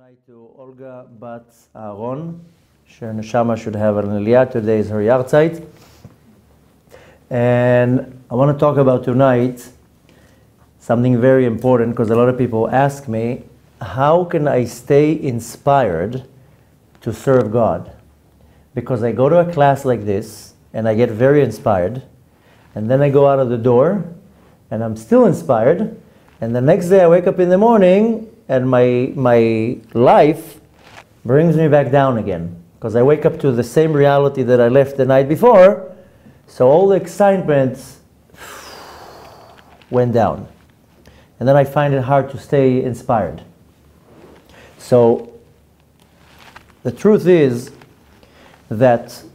tonight to Olga Bat Aaron. Her neshama should have an aliyah. Today is her yahrzeit. And I want to talk about tonight something very important, because a lot of people ask me, how can I stay inspired to serve God? Because I go to a class like this and I get very inspired, and then I go out of the door and I'm still inspired, and the next day I wake up in the morning and my life brings me back down again, because I wake up to the same reality that I left the night before. So all the excitement went down, and then I find it hard to stay inspired. So the truth is that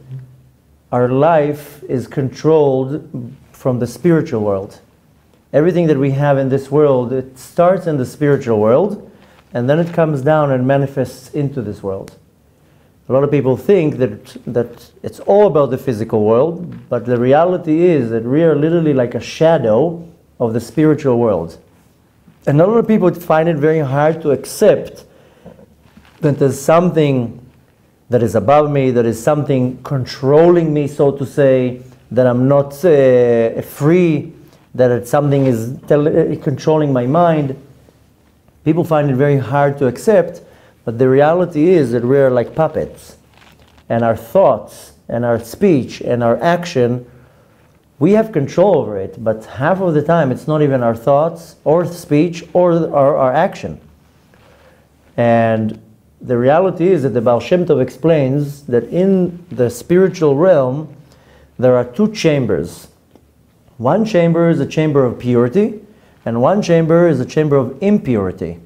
our life is controlled from the spiritual world. Everything that we have in this world, it starts in the spiritual world, and then it comes down and manifests into this world. A lot of people think that it's all about the physical world, but the reality is that we are literally like a shadow of the spiritual world. And a lot of people find it very hard to accept that there's something that is above me, that is something controlling me, so to say, that I'm not free, that it's something is controlling my mind. People find it very hard to accept, but the reality is that we are like puppets, and our thoughts and our speech and our action, we have control over it, but half of the time it's not even our thoughts or speech or our action. And the reality is that the Baal Shem Tov explains that in the spiritual realm there are two chambers. One chamber is a chamber of purity, and one chamber is a chamber of impurity.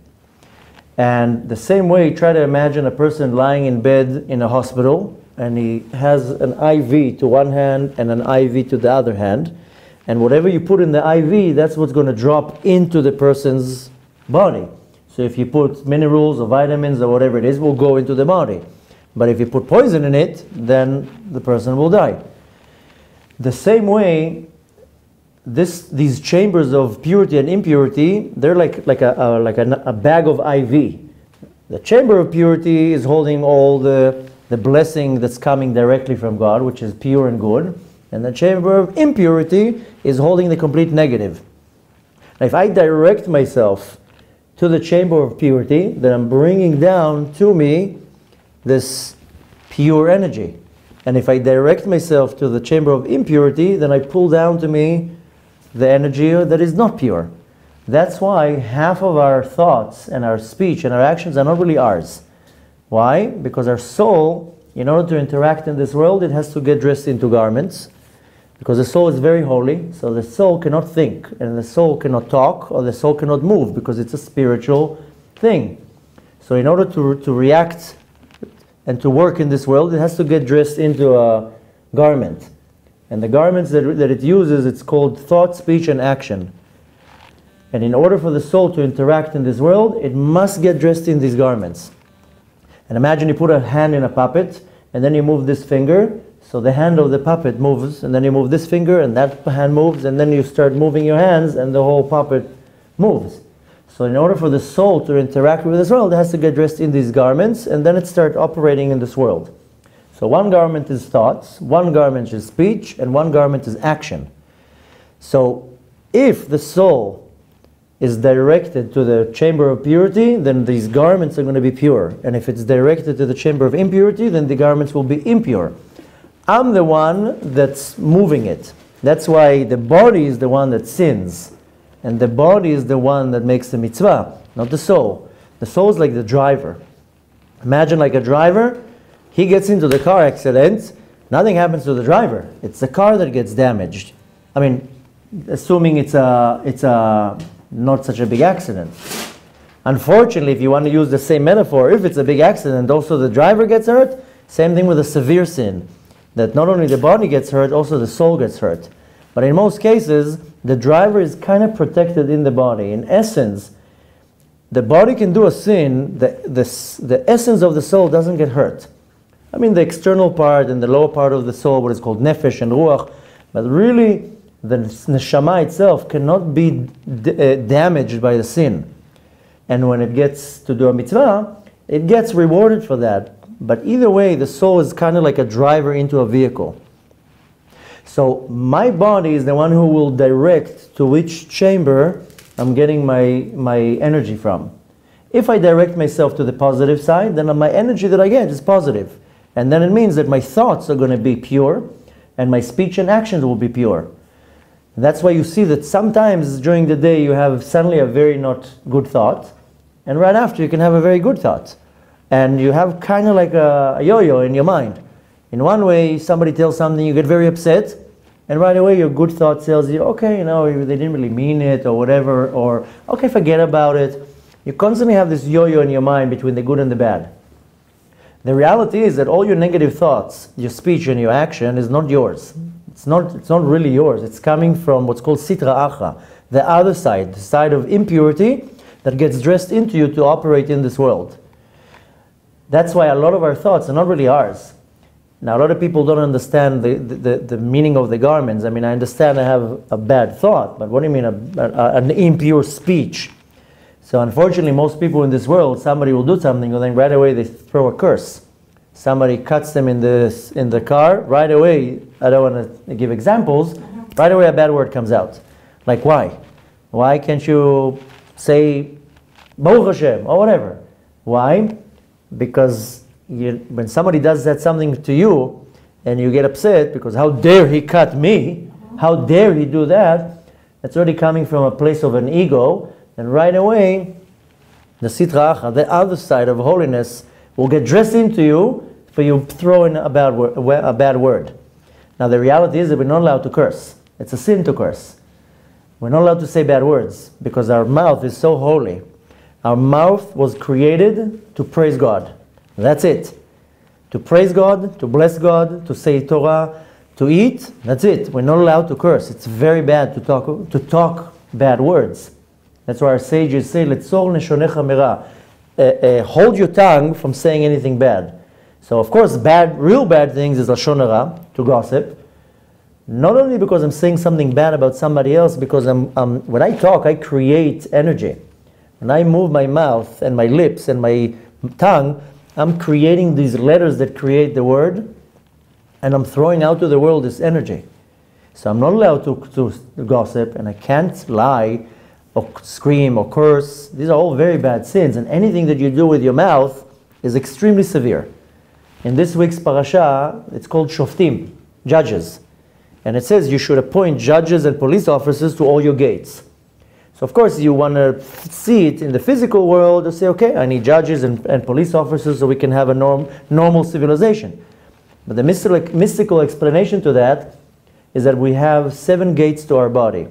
And the same way, try to imagine a person lying in bed in a hospital, and he has an IV to one hand and an IV to the other hand, and whatever you put in the IV, that's what's going to drop into the person's body. So if you put minerals or vitamins or whatever it is, will go into the body. But if you put poison in it, then the person will die. The same way, these chambers of purity and impurity, they're like a bag of IV. The chamber of purity is holding all the blessing that's coming directly from God, which is pure and good. And the chamber of impurity is holding the complete negative. Now, if I direct myself to the chamber of purity, then I'm bringing down to me this pure energy. And if I direct myself to the chamber of impurity, then I pull down to me the energy that is not pure. That's why half of our thoughts and our speech and our actions are not really ours. Why? Because our soul, in order to interact in this world, it has to get dressed into garments, because the soul is very holy, so the soul cannot think, and the soul cannot talk, or the soul cannot move, because it's a spiritual thing. So in order to react and to work in this world, it has to get dressed into a garment. And the garments that it uses, it's called thought, speech, and action. And in order for the soul to interact in this world, it must get dressed in these garments. And imagine you put a hand in a puppet, and then you move this finger, so the hand of the puppet moves, and then you move this finger, and that hand moves, and then you start moving your hands, and the whole puppet moves. So in order for the soul to interact with this world, it has to get dressed in these garments, and then it starts operating in this world. So one garment is thoughts, one garment is speech, and one garment is action. So if the soul is directed to the chamber of purity, then these garments are going to be pure. And if it's directed to the chamber of impurity, then the garments will be impure. I'm the one that's moving it. That's why the body is the one that sins. And the body is the one that makes the mitzvah, not the soul. The soul is like the driver. Imagine like a driver. He gets into the car accident, nothing happens to the driver. It's the car that gets damaged. I mean, assuming it's a not such a big accident. Unfortunately, if you want to use the same metaphor, if it's a big accident, also the driver gets hurt. Same thing with a severe sin, that not only the body gets hurt, also the soul gets hurt. But in most cases, the driver is kind of protected in the body. In essence, the body can do a sin, the essence of the soul doesn't get hurt. I mean, the external part and the lower part of the soul, what is called nefesh and ruach, but really the neshama itself cannot be damaged by the sin. And when it gets to do a mitzvah, it gets rewarded for that. But either way, the soul is kind of like a driver into a vehicle. So my body is the one who will direct to which chamber I'm getting my energy from. If I direct myself to the positive side, then my energy that I get is positive. And then it means that my thoughts are going to be pure, and my speech and actions will be pure. And that's why you see that sometimes during the day you have suddenly a very not good thought, and right after you can have a very good thought. And you have kind of like a yo-yo in your mind. In one way, somebody tells something, you get very upset, and right away your good thought tells you, okay, they didn't really mean it, or whatever, or okay, forget about it. You constantly have this yo-yo in your mind between the good and the bad. The reality is that all your negative thoughts, your speech and your action is not yours. It's not really yours. It's coming from what's called sitra achra, the other side, the side of impurity that gets dressed into you to operate in this world. That's why a lot of our thoughts are not really ours. Now, a lot of people don't understand the meaning of the garments. I mean, I understand I have a bad thought, but what do you mean an impure speech? So unfortunately, most people in this world, somebody will do something, and then right away they throw a curse. Somebody cuts them in the car, right away, I don't want to give examples, right away a bad word comes out. Like, why? Why can't you say, Baruch Hashem, or whatever? Why? Because when somebody does something to you, and you get upset, because how dare he cut me? How dare he do that? It's already coming from a place of an ego, and right away, the sitra achra, the other side of holiness, will get dressed into you for you throw in a bad word. Now the reality is that we're not allowed to curse. It's a sin to curse. We're not allowed to say bad words because our mouth is so holy. Our mouth was created to praise God. That's it. To praise God, to bless God, to say Torah, to eat, that's it. We're not allowed to curse. It's very bad to talk bad words. That's why our sages say, Letzor neshonecha mera. Hold your tongue from saying anything bad. So of course, real bad things is lashon hara, to gossip. Not only because I'm saying something bad about somebody else, because when I talk, I create energy. When I move my mouth and my lips and my tongue, I'm creating these letters that create the word, and I'm throwing out to the world this energy. So I'm not allowed to gossip, and I can't lie, or scream, or curse. These are all very bad sins, and anything that you do with your mouth is extremely severe. In this week's parasha, it's called Shoftim, judges. And it says you should appoint judges and police officers to all your gates. So of course you want to see it in the physical world to say, okay, I need judges and police officers so we can have a normal civilization. But the mystical explanation to that is that we have 7 gates to our body.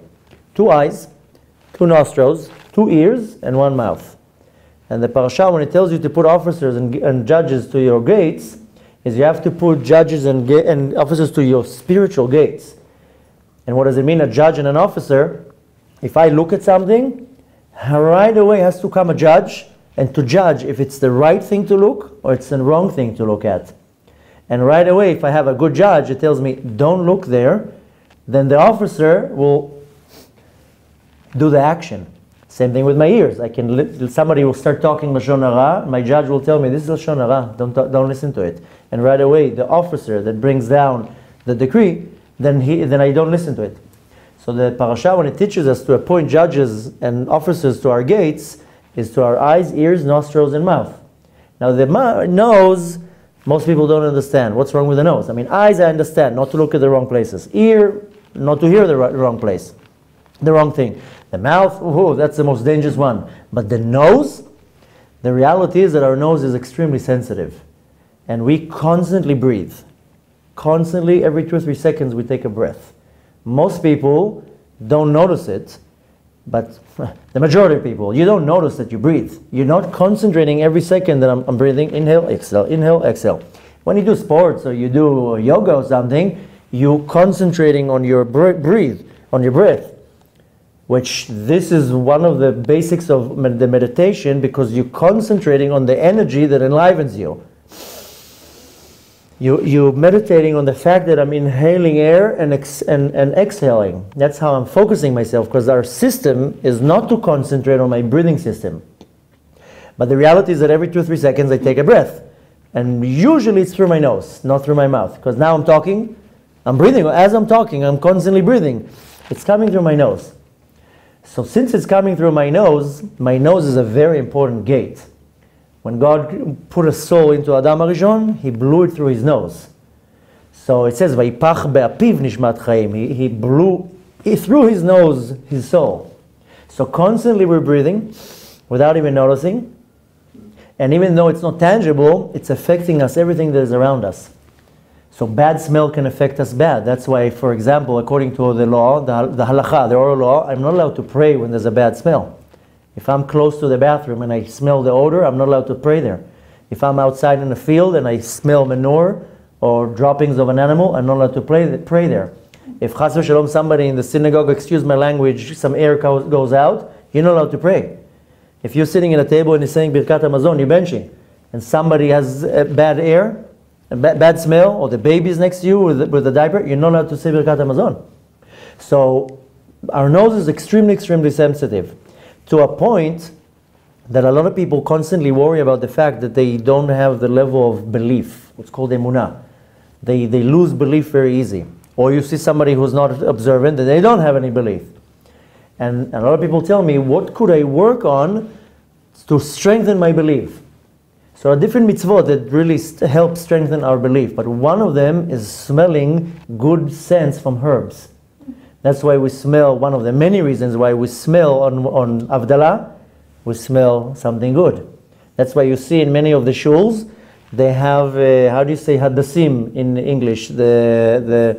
2 eyes, 2 nostrils, 2 ears, and 1 mouth. And the parasha, when it tells you to put officers and judges to your gates, is you have to put judges and officers to your spiritual gates. And what does it mean, a judge and an officer? If I look at something, right away has to come a judge, and to judge if it's the right thing to look or it's the wrong thing to look at. And right away, if I have a good judge, it tells me, don't look there, then the officer will do the action. Same thing with my ears. Somebody will start talking lashon hara. My judge will tell me, this is lashon hara. Don't listen to it. And right away, the officer that brings down the decree, then I don't listen to it. So the parasha, when it teaches us to appoint judges and officers to our gates, is to our eyes, ears, nostrils, and mouth. Now the nose, most people don't understand. What's wrong with the nose? I mean, eyes, I understand, not to look at the wrong places. Ear, not to hear the wrong place, the wrong thing. The mouth, that's the most dangerous one. But the nose, the reality is that our nose is extremely sensitive. And we constantly breathe. Constantly, every 2 or 3 seconds, we take a breath. Most people don't notice it, but the majority of people, you don't notice that you breathe. You're not concentrating every second that I'm breathing. Inhale, exhale. When you do sports or you do yoga or something, you're concentrating on your on your breath. Which this is one of the basics of the meditation, because you're concentrating on the energy that enlivens you. You're meditating on the fact that I'm inhaling air and exhaling. That's how I'm focusing myself, because our system is not to concentrate on my breathing system. But the reality is that every 2-3 seconds I take a breath. And usually it's through my nose, not through my mouth. Because now I'm talking, I'm breathing. As I'm talking, I'm constantly breathing. It's coming through my nose. So since it's coming through my nose is a very important gate. When God put a soul into Adam HaRishon, He blew it through his nose. So it says, "Vayipach be'apiv nishmat chaim." He blew through his nose his soul. So constantly we're breathing without even noticing. And even though it's not tangible, it's affecting us, everything that is around us. So bad smell can affect us bad. That's why, for example, according to the law, the halakha, the oral law, I'm not allowed to pray when there's a bad smell. If I'm close to the bathroom and I smell the odor, I'm not allowed to pray there. If I'm outside in the field and I smell manure or droppings of an animal, I'm not allowed to pray there. If chas v'shalom somebody in the synagogue, excuse my language, some air goes out, you're not allowed to pray. If you're sitting at a table and you're saying Birkat Hamazon, you're benching, and somebody has bad air, bad smell, or the baby's next to you with the diaper, you're not allowed to say Birkat Hamazon. So our nose is extremely, extremely sensitive, to a point that a lot of people constantly worry about the fact that they don't have the level of belief, what's called emunah. They lose belief very easy. Or you see somebody who's not observant, and they don't have any belief. And a lot of people tell me, what could I work on to strengthen my belief? So there are different mitzvot that really help strengthen our belief. But one of them is smelling good scents from herbs. That's why we smell, one of the many reasons why we smell on Avdalah, we smell something good. That's why you see in many of the shuls, they have, how do you say hadassim in English? The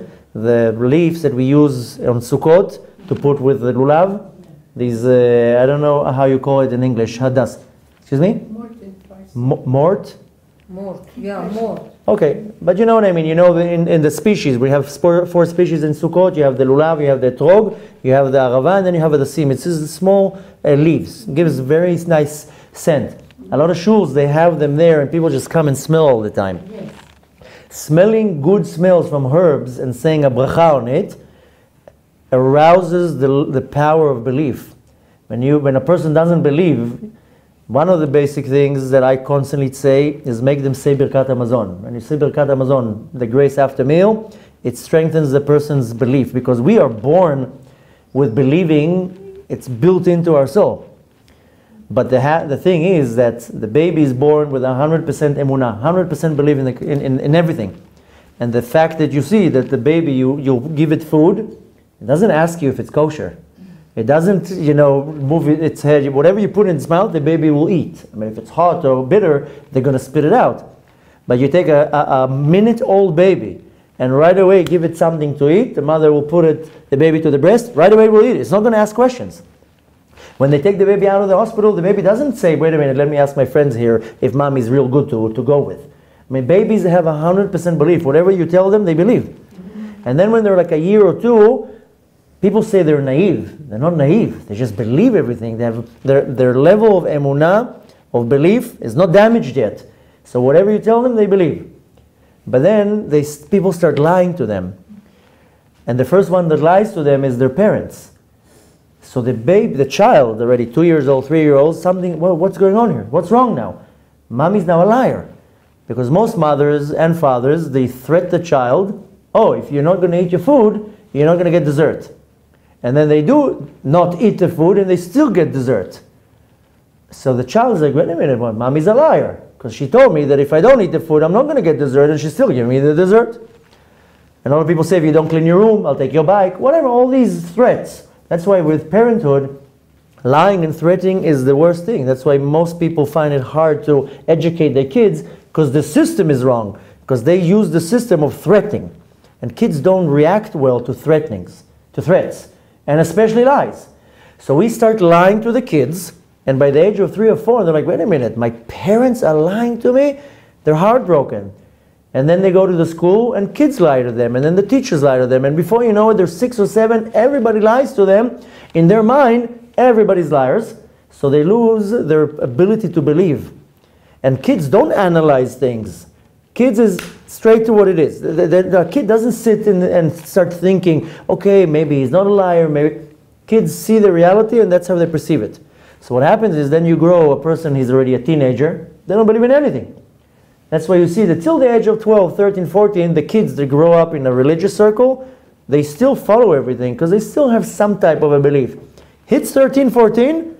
leaves that we use on Sukkot to put with the lulav. These, I don't know how you call it in English, hadas. Excuse me? Mort? Mort, yeah, mort. Okay, but you know what I mean. You know, in the species, we have four species in Sukkot. You have the lulav, you have the etrog, you have the arava, and then you have the sim. It's just small leaves. It gives very nice scent. A lot of shuls, they have them there, and people just come and smell all the time. Yes. Smelling good smells from herbs and saying a bracha on it arouses the power of belief. When a person doesn't believe, one of the basic things that I constantly say is make them say Birkat Hamazon. When you say Birkat Hamazon, the grace after meal, it strengthens the person's belief, because we are born with believing. It's built into our soul. But the thing is that the baby is born with 100% emunah, 100% belief in everything. And the fact that you see that the baby, you give it food, it doesn't ask you if it's kosher. It doesn't, move its head. Whatever you put in its mouth, the baby will eat. I mean, if it's hot or bitter, they're going to spit it out. But you take a minute-old baby and right away give it something to eat, the mother will put the baby to the breast, right away will eat it. It's not going to ask questions. When they take the baby out of the hospital, the baby doesn't say, wait a minute, let me ask my friends here if mom is real good to go with. I mean, babies have 100% belief. Whatever you tell them, they believe. Mm-hmm. And then when they're like a year or two, people say they're naive. They're not naive. They just believe everything. They have their level of emunah, of belief, is not damaged yet. So whatever you tell them, they believe. But then people start lying to them. And the first one that lies to them is their parents. So the child, already 2 years old, 3 years old, what's going on here? What's wrong now? Mommy's now a liar. Because most mothers and fathers, they threat the child, oh, if you're not going to eat your food, you're not going to get dessert. And then they do not eat the food and they still get dessert. So the child is like, wait a minute, mommy's a liar. Because she told me that if I don't eat the food, I'm not going to get dessert, and she's still giving me the dessert. And a lot of people say, if you don't clean your room, I'll take your bike, whatever, all these threats. That's why with parenthood, lying and threatening is the worst thing. That's why most people find it hard to educate their kids, because the system is wrong. Because they use the system of threatening. And kids don't react well to threats, and especially lies. So we start lying to the kids, and by the age of 3 or 4, they're like, wait a minute, my parents are lying to me? They're heartbroken. And then they go to the school, and kids lie to them, and then the teachers lie to them, and before you know it, they're 6 or 7, everybody lies to them. In their mind, everybody's liars, so they lose their ability to believe. And kids don't analyze things. Kids is straight to what it is. The kid doesn't sit and start thinking, okay, maybe he's not a liar, maybe. Kids see the reality, and that's how they perceive it. So what happens is then you grow a person, he's already a teenager, they don't believe in anything. That's why you see that till the age of 12, 13, 14, the kids that grow up in a religious circle, they still follow everything because they still have some type of a belief. Hits 13, 14,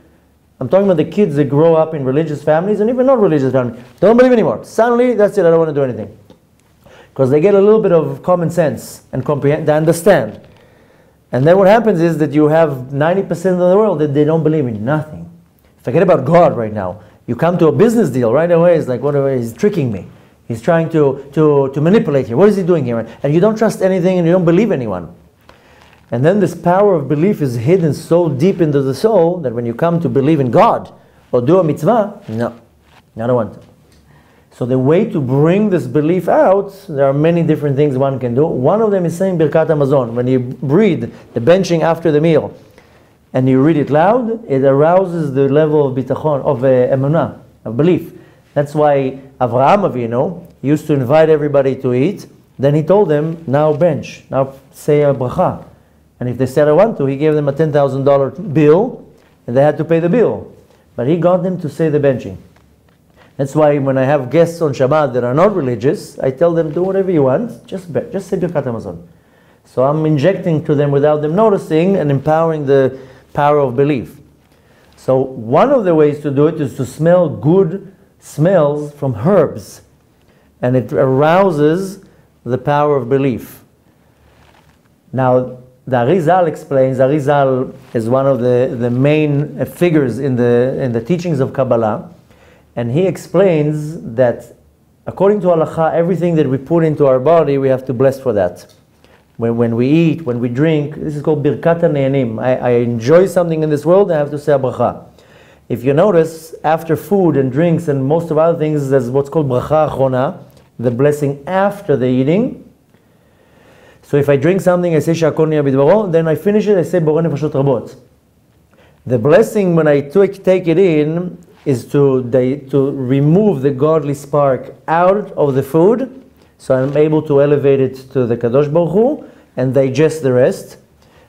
I'm talking about the kids that grow up in religious families and even not religious families, they don't believe anymore. Suddenly, that's it, I don't want to do anything. Because they get a little bit of common sense and comprehend, they understand. And then what happens is that you have 90% of the world that they don't believe in nothing. Forget about God right now. You come to a business deal right away, it's like, whatever, he's tricking me. He's trying to manipulate you. What is he doing here? And you don't trust anything and you don't believe anyone. And then this power of belief is hidden so deep into the soul that when you come to believe in God or do a mitzvah, no, I don't want to. So the way to bring this belief out, there are many different things one can do. One of them is saying Birkat Hamazon. When you read the benching after the meal and you read it loud, it arouses the level of bitachon, of emunah, of belief. That's why Avraham Avinu used to invite everybody to eat. Then he told them, now bench, now say a bracha. And if they said I want to, he gave them a $10,000 bill and they had to pay the bill. But he got them to say the benching. That's why when I have guests on Shabbat that are not religious, I tell them, do whatever you want, just say Birkat Hamazon. So I'm injecting to them without them noticing and empowering the power of belief. So one of the ways to do it is to smell good smells from herbs. And it arouses the power of belief. Now, the Arizal explains, Arizal is one of the main figures in the teachings of Kabbalah. And he explains that according to Halakha, everything that we put into our body, we have to bless for that. When we eat, when we drink, this is called Birkat HaNe'anim. I enjoy something in this world, I have to say a bracha. If you notice, after food and drinks and most of other things, there's what's called bracha achrona, the blessing after the eating. So if I drink something, I say Sha'akol Niya Bidvaro, then I finish it, I say Borei Nefashot Rabot. The blessing when I take it in is to remove the godly spark out of the food, so I'm able to elevate it to the Kadosh Baruch Hu and digest the rest.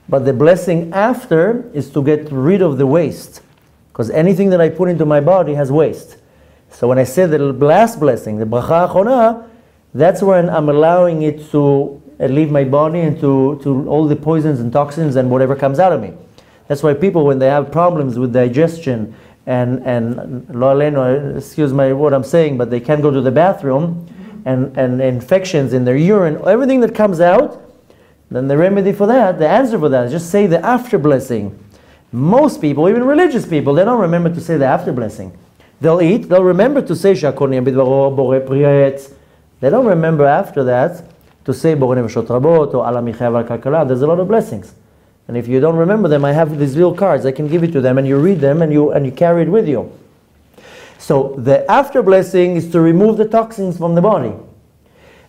But the blessing after is to get rid of the waste, because anything that I put into my body has waste. So when I say the last blessing, the bracha achona, that's when I'm allowing it to leave my body and to all the poisons and toxins and whatever comes out of me. That's why people, when they have problems with digestion and lo aleno, excuse my what I'm saying, but they can't go to the bathroom, and infections in their urine, everything that comes out, then the remedy for that, the answer for that is just say the after blessing. Most people, even religious people, they don't remember to say the after blessing. They'll eat, they'll remember to say Sha'akol Niya Bidvaro, Borei Pri Ha'etz. They don't remember after that to say Borei Nefashot Rabot or Ala Michayav Al Kalkala. There's a lot of blessings. And if you don't remember them, I have these little cards. I can give it to them, and you read them, and you carry it with you. So the after blessing is to remove the toxins from the body.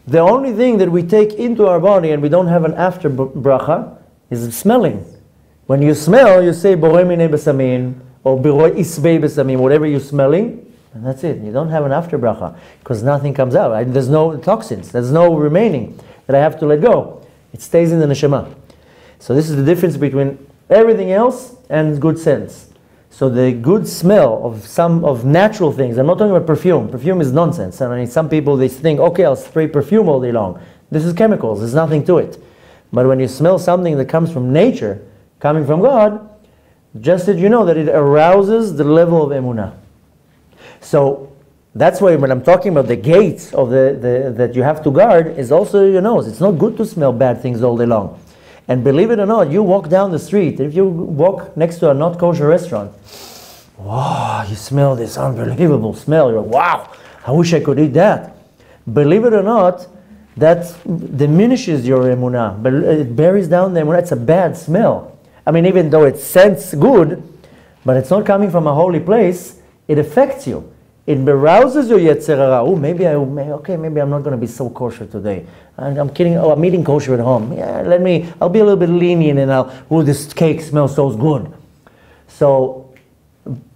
The only thing that we take into our body and we don't have an after bracha is smelling. When you smell, you say Borei Minei Besamin or Borei Isbei Besamin, whatever you're smelling, and that's it. You don't have an after bracha because nothing comes out. There's no toxins. There's no remaining that I have to let go. It stays in the neshama. So this is the difference between everything else and good sense. So the good smell of natural things, I'm not talking about perfume. Perfume is nonsense. I mean, some people, they think, okay, I'll spray perfume all day long. This is chemicals, there's nothing to it. But when you smell something that comes from nature, coming from God, just that you know that it arouses the level of emunah. So that's why when I'm talking about the gates of that you have to guard, is also your nose. It's not good to smell bad things all day long. And believe it or not, you walk down the street, if you walk next to a not kosher restaurant, wow, you smell this unbelievable smell. You're like, wow, I wish I could eat that. Believe it or not, that diminishes your emunah. But it buries down the emunah. It's a bad smell. I mean, even though it scents good, but it's not coming from a holy place, it affects you. It arouses your yetzer hara. Oh, maybe I'm not going to be so kosher today. I'm kidding. Oh, I'm eating kosher at home. Yeah, I'll be a little bit lenient and this cake smells so good. So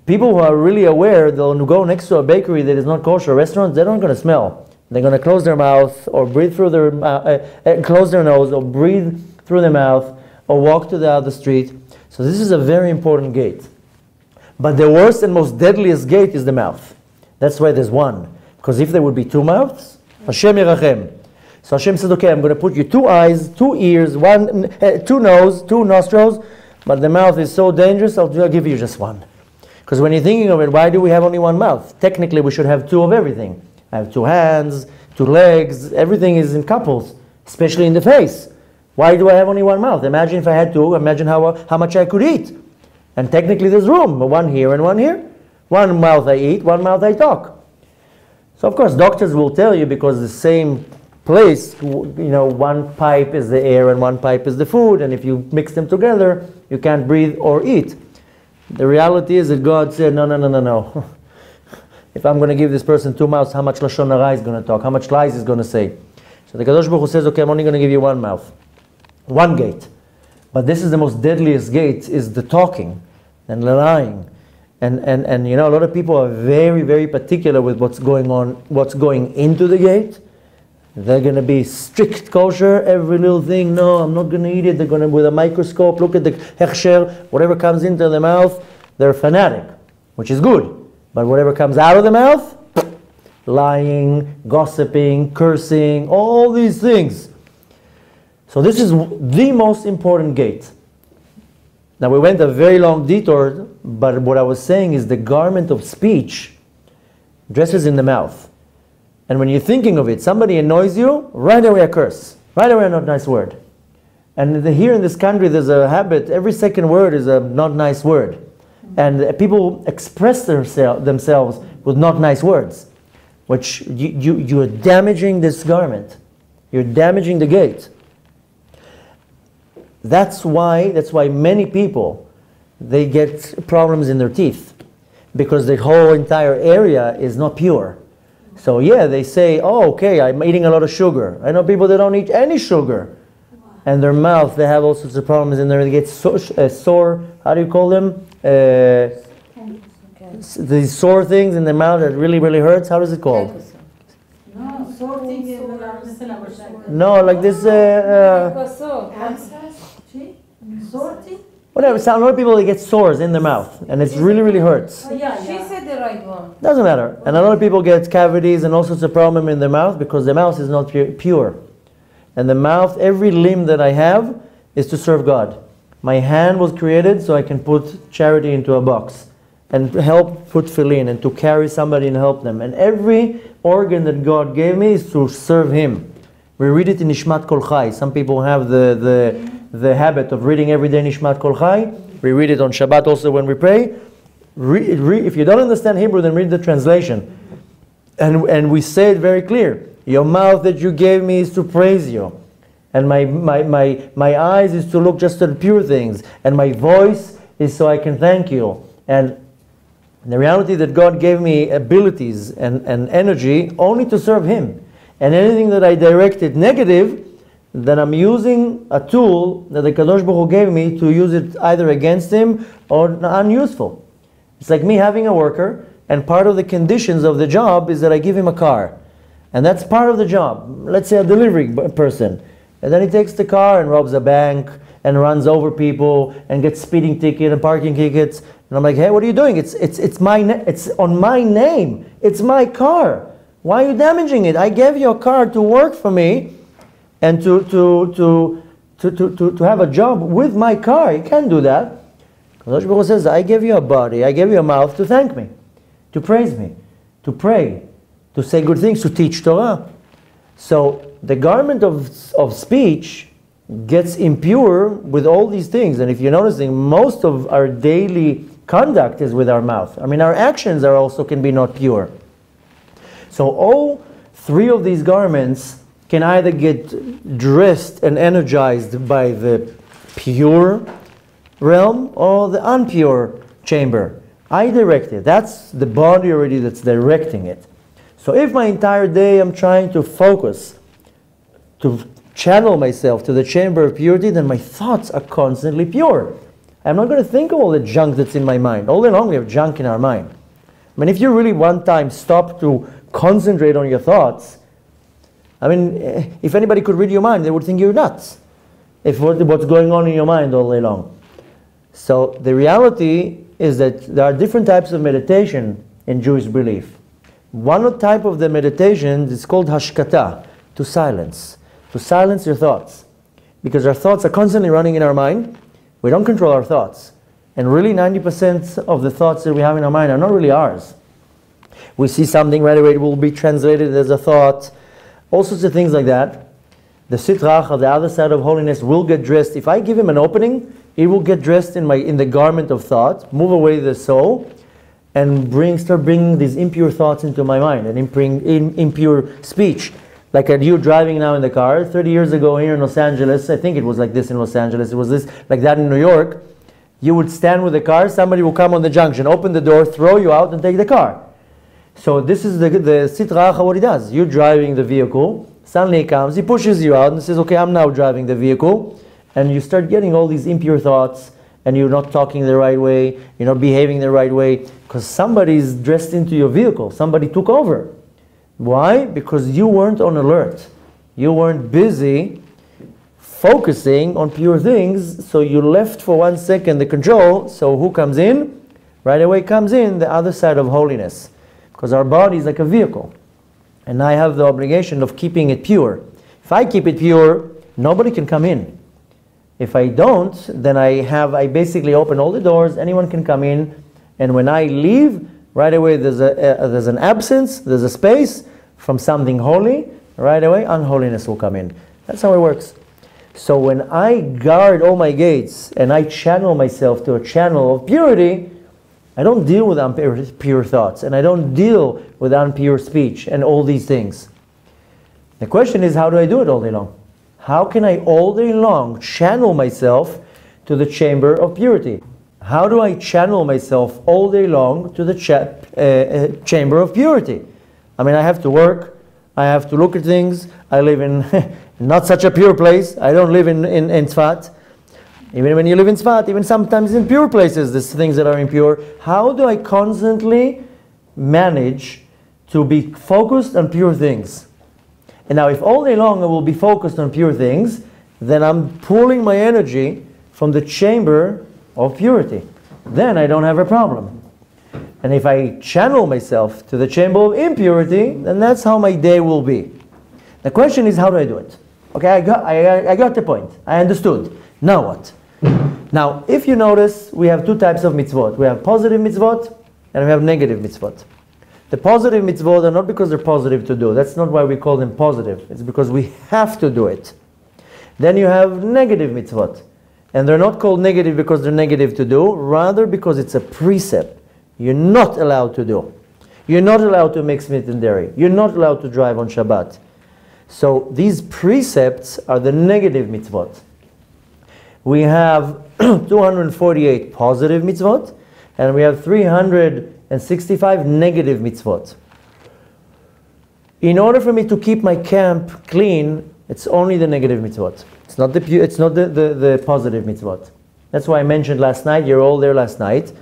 people who are really aware, they'll go next to a bakery that is not kosher, restaurants, they're not going to smell. They're going to close their mouth or breathe through close their nose or breathe through their mouth or walk to the other street. So this is a very important gate. But the worst and most deadliest gate is the mouth. That's why there's one. Because if there would be two mouths, Hashem Yerachem. So Hashem says, okay, I'm going to put you two eyes, two ears, two nose, two nostrils, but the mouth is so dangerous, I'll give you just one. Because when you're thinking of it, why do we have only one mouth? Technically, we should have two of everything. I have two hands, two legs, everything is in couples, especially in the face. Why do I have only one mouth? Imagine if I had two, imagine how much I could eat. And technically there's room, one here and one here. One mouth I eat, one mouth I talk. So of course doctors will tell you, because the same place, one pipe is the air and one pipe is the food, and if you mix them together, you can't breathe or eat. The reality is that God said, no. If I'm going to give this person two mouths, how much Lashon Hara is going to talk? How much lies is going to say? So the Kadosh Baruch Hu says, okay, I'm only going to give you one mouth. One gate. But this is the most deadliest gate, is the talking and the lying. And a lot of people are very, very particular with what's going on, what's going into the gate. They're going to be strict kosher, every little thing. No, I'm not going to eat it. They're going to, with a microscope, look at the hechsher, whatever comes into the mouth, they're a fanatic, which is good. But whatever comes out of the mouth, lying, gossiping, cursing, all these things. So this is the most important gate. Now we went a very long detour, but what I was saying is the garment of speech dresses in the mouth. And when you're thinking of it, somebody annoys you, right away a curse. Right away a not nice word. And here in this country there's a habit, every second word is a not nice word. And people express themselves with not nice words, which you're damaging this garment. You're damaging the gate. That's why many people, they get problems in their teeth, because the whole entire area is not pure. So yeah, they say, oh, okay, I'm eating a lot of sugar. I know people that don't eat any sugar. And their mouth, they have all sorts of problems in there. They get sore, how do you call them? These sore things in the mouth that really, really hurts. How is it called? No, sorting. No, like this. Whatever. So a lot of people, they get sores in their mouth, and it really, really hurts. Yeah, she said the right one. Doesn't matter. And a lot of people get cavities and all sorts of problems in their mouth because the mouth is not pure. And the mouth, every limb that I have is to serve God. My hand was created so I can put charity into a box and help put tefillin and to carry somebody and help them. And every organ that God gave me is to serve Him. We read it in Nishmat Kol Chai. Some people have the habit of reading every day Nishmat Kol Chai. We read it on Shabbat also when we pray. If you don't understand Hebrew, then read the translation. And we say it very clear. Your mouth that you gave me is to praise you. And my eyes is to look just at pure things. And my voice is so I can thank you. And the reality that God gave me abilities and energy only to serve Him. And anything that I directed negative, then I'm using a tool that the Kadosh Baruch Hu gave me to use it either against Him or unuseful. It's like me having a worker, and part of the conditions of the job is that I give him a car. And that's part of the job. Let's say a delivery person. And then he takes the car and robs a bank and runs over people and gets speeding ticket and parking tickets. And I'm like, hey, what are you doing? It's on my name. It's my car. Why are you damaging it? I gave you a car to work for me and to have a job with my car. You can't do that. Kadosh Baruch Hu says, I gave you a body, I gave you a mouth to thank me, to praise me, to pray, to say good things, to teach Torah. So the garment of speech gets impure with all these things. And if you're noticing, most of our daily conduct is with our mouth. I mean, our actions are also can be not pure. So all three of these garments can either get dressed and energized by the pure realm or the impure chamber. I direct it. That's the body already that's directing it. So if my entire day I'm trying to focus, to channel myself to the chamber of purity, then my thoughts are constantly pure. I'm not going to think of all the junk that's in my mind. All day long we have junk in our mind. I mean, if you really one time stop to concentrate on your thoughts, I mean, if anybody could read your mind, they would think you're nuts. If what's going on in your mind all day long. So the reality is that there are different types of meditation in Jewish belief. One type of the meditation is called hashkata, to silence your thoughts. Because our thoughts are constantly running in our mind. We don't control our thoughts. And really 90% of the thoughts that we have in our mind are not really ours. We see something, right away it will be translated as a thought. All sorts of things like that. The sitrach, on the other side of holiness, will get dressed. If I give him an opening, it will get dressed in the garment of thought, move away the soul, and start bringing these impure thoughts into my mind, and impure speech. Like you driving now in the car. 30 years ago here in Los Angeles, I think it was like this in Los Angeles, it was this like that in New York, you would stand with the car, somebody will come on the junction, open the door, throw you out, and take the car. So this is the sitra acha, what he does. You're driving the vehicle, suddenly he comes, he pushes you out and says, okay, I'm now driving the vehicle, and you start getting all these impure thoughts, and you're not talking the right way, you're not behaving the right way, because somebody's dressed into your vehicle, somebody took over. Why? Because you weren't on alert. You weren't busy focusing on pure things, so you left for 1 second the control. So who comes in? Right away comes in the other side of holiness. Because our body is like a vehicle. And I have the obligation of keeping it pure. If I keep it pure, nobody can come in. If I don't, then I basically open all the doors, anyone can come in, and when I leave, right away there's an absence, there's a space from something holy, right away unholiness will come in. That's how it works. So when I guard all my gates and I channel myself to a channel of purity, I don't deal with impure thoughts, and I don't deal with impure speech and all these things. The question is, how do I do it all day long? How can I all day long channel myself to the chamber of purity? How do I channel myself all day long to the chamber of purity? I mean, I have to work, I have to look at things, I live in not such a pure place, I don't live in Tzfat. Even when you live in Tzfat, even sometimes in pure places, there's things that are impure. How do I constantly manage to be focused on pure things? And now if all day long I will be focused on pure things, then I'm pulling my energy from the chamber of purity. Then I don't have a problem. And if I channel myself to the chamber of impurity, then that's how my day will be. The question is, how do I do it? Okay, I got the point. I understood. Now what? Now, if you notice, we have two types of mitzvot. We have positive mitzvot and we have negative mitzvot. The positive mitzvot are not because they're positive to do. That's not why we call them positive. It's because we have to do it. Then you have negative mitzvot. And they're not called negative because they're negative to do, rather because it's a precept. You're not allowed to do. You're not allowed to mix meat and dairy. You're not allowed to drive on Shabbat. So these precepts are the negative mitzvot. We have 248 positive mitzvot, and we have 365 negative mitzvot. In order for me to keep my camp clean, it's only the negative mitzvot. It's not the positive mitzvot. That's why I mentioned last night, you're all there last night,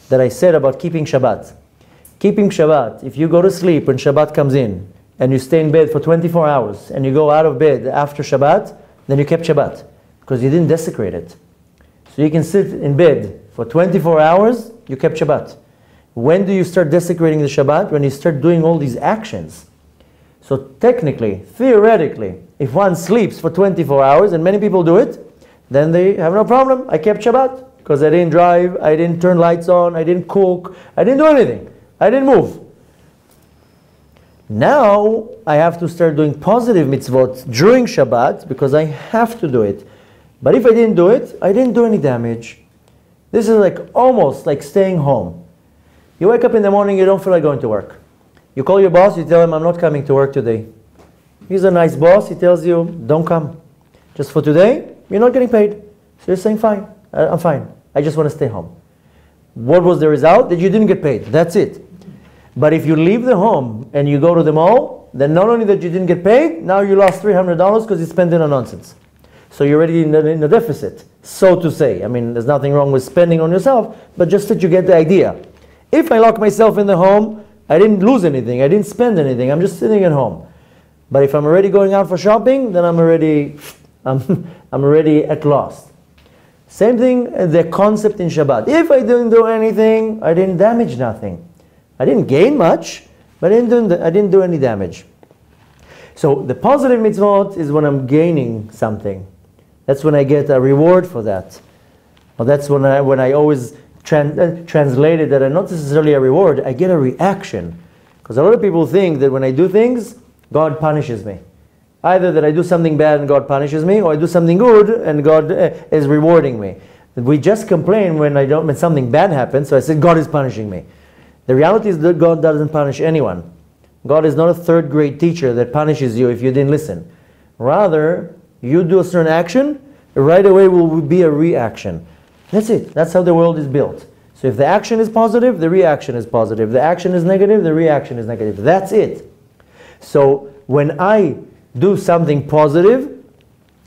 that I said about keeping Shabbat. Keeping Shabbat, if you go to sleep when Shabbat comes in, and you stay in bed for 24 hours, and you go out of bed after Shabbat, then you kept Shabbat, because you didn't desecrate it. So you can sit in bed for 24 hours, you kept Shabbat. When do you start desecrating the Shabbat? When you start doing all these actions. So technically, theoretically, if one sleeps for 24 hours, and many people do it, then they have no problem. I kept Shabbat, because I didn't drive, I didn't turn lights on, I didn't cook, I didn't do anything. I didn't move. Now, I have to start doing positive mitzvot during Shabbat, because I have to do it. But if I didn't do it, I didn't do any damage. This is like almost like staying home. You wake up in the morning, you don't feel like going to work. You call your boss, you tell him, I'm not coming to work today. He's a nice boss, he tells you, don't come. Just for today, you're not getting paid. So you're saying, fine, I'm fine. I just want to stay home. What was the result? That you didn't get paid. That's it. But if you leave the home and you go to the mall, then not only that you didn't get paid, now you lost $300 because you spent it on nonsense. So you're already in the deficit, so to say. I mean, there's nothing wrong with spending on yourself, but just that you get the idea. If I lock myself in the home, I didn't lose anything, I didn't spend anything, I'm just sitting at home. But if I'm already going out for shopping, then I'm already at loss. Same thing, the concept in Shabbat. If I didn't do anything, I didn't damage nothing. I didn't gain much, but I didn't do any damage. So the positive mitzvot is when I'm gaining something. That's when I get a reward for that. Well, that's when I always translated that not necessarily a reward, I get a reaction. Because a lot of people think that when I do things, God punishes me. Either that I do something bad and God punishes me, or I do something good and God is rewarding me. We just complain when something bad happens, so I said God is punishing me. The reality is that God doesn't punish anyone. God is not a third grade teacher that punishes you if you didn't listen. Rather, you do a certain action, right away will be a reaction. That's it. That's how the world is built. So if the action is positive, the reaction is positive. If the action is negative, the reaction is negative. That's it. So when I do something positive,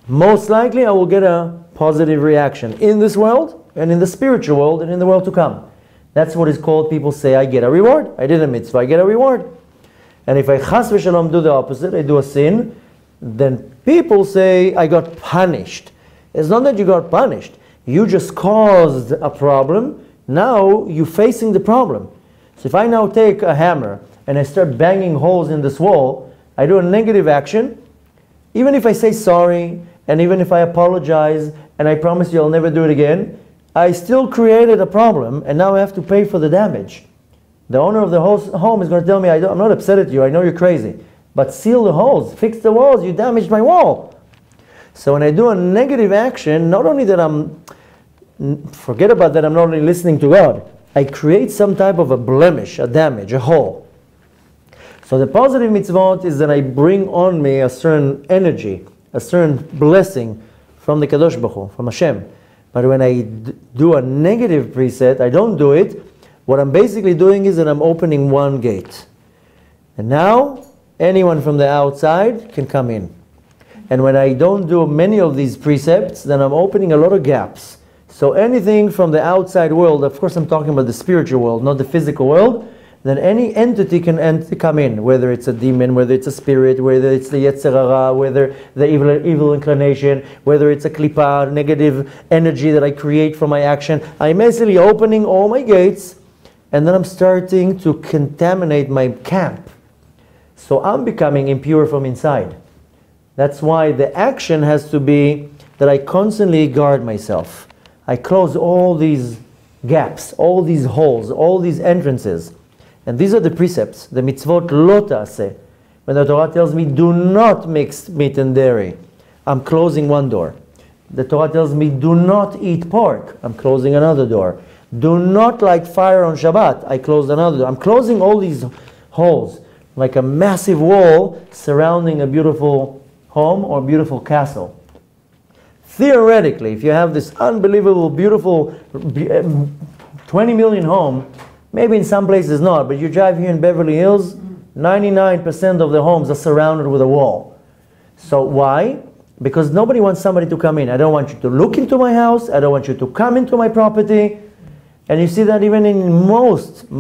most likely I will get a positive reaction in this world and in the spiritual world and in the world to come. That's what is called, people say, I get a reward. I did a mitzvah, I get a reward. And if I chas v'shalom do the opposite, I do a sin, then people say I got punished. It's not that you got punished. You just caused a problem. Now you're facing the problem. So if I now take a hammer and I start banging holes in this wall, I do a negative action. Even if I say sorry, and even if I apologize, and I promise you I'll never do it again, I still created a problem, and now I have to pay for the damage. The owner of the home is going to tell me, I'm not upset at you, I know you're crazy, but seal the holes, fix the walls, you damaged my wall. So when I do a negative action, not only that forget about that, I'm not only listening to God, I create some type of a blemish, a damage, a hole. So the positive mitzvot is that I bring on me a certain energy, a certain blessing from the Kadosh Baruch Hu, from Hashem. But when I do a negative precept, I don't do it. What I'm basically doing is that I'm opening one gate. And now, anyone from the outside can come in. And when I don't do many of these precepts, then I'm opening a lot of gaps. So anything from the outside world, of course I'm talking about the spiritual world, not the physical world, then any entity can come in, whether it's a demon, whether it's a spirit, whether it's the Yetzer Hara, whether the evil inclination, whether it's a klipa, negative energy that I create from my action. I'm basically opening all my gates, and then I'm starting to contaminate my camp. So I'm becoming impure from inside. That's why the action has to be that I constantly guard myself. I close all these gaps, all these holes, all these entrances. And these are the precepts, the mitzvot lo ta'aseh. When the Torah tells me, do not mix meat and dairy, I'm closing one door. The Torah tells me, do not eat pork, I'm closing another door. Do not light fire on Shabbat, I close another door. I'm closing all these holes, like a massive wall surrounding a beautiful home or beautiful castle. Theoretically, if you have this unbelievable, beautiful 20 million home, maybe in some places not, but you drive here in Beverly Hills, 99% of the homes are surrounded with a wall. So why? Because nobody wants somebody to come in. I don't want you to look into my house. I don't want you to come into my property. And you see that even in most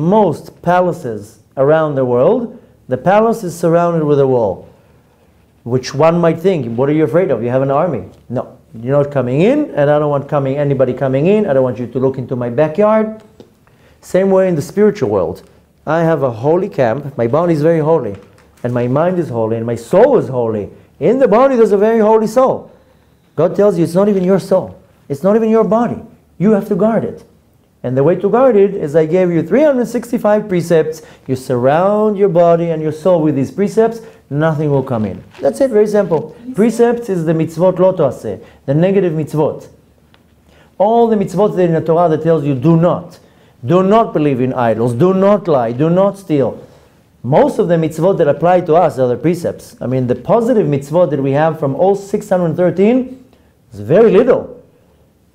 palaces around the world, the palace is surrounded with a wall. Which one might think, what are you afraid of? You have an army. No, you're not coming in, and I don't want anybody coming in. I don't want you to look into my backyard. Same way in the spiritual world. I have a holy camp. My body is very holy. And my mind is holy. And my soul is holy. In the body there's a very holy soul. God tells you it's not even your soul. It's not even your body. You have to guard it. And the way to guard it is I gave you 365 precepts. You surround your body and your soul with these precepts. Nothing will come in. That's it. Very simple. Precepts is the mitzvot lo ta'aseh. The negative mitzvot. All the mitzvot that in the Torah that tells you do not. Do not believe in idols. Do not lie. Do not steal. Most of the mitzvot that apply to us are the precepts. I mean, the positive mitzvot that we have from all 613 is very little.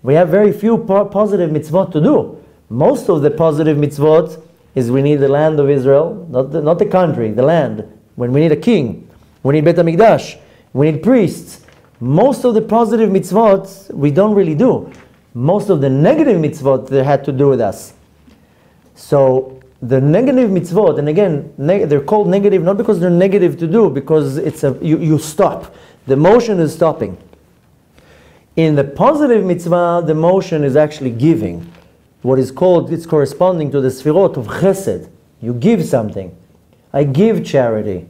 We have very few positive mitzvot to do. Most of the positive mitzvot is we need the land of Israel, not the country, the land. When we need a king, we need Bet HaMikdash, we need priests. Most of the positive mitzvot we don't really do. Most of the negative mitzvot that had to do with us. So the negative mitzvot, and again, they're called negative not because they're negative to do, because it's you stop. The motion is stopping. In the positive mitzvah, the motion is actually giving. What is called, it's corresponding to the sfirot of chesed. You give something. I give charity.